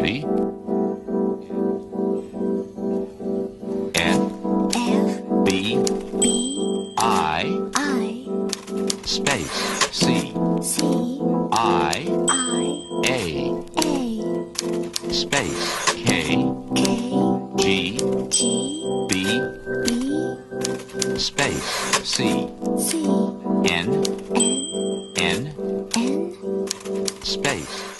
Ready? F B I space C I A space K G B space C N space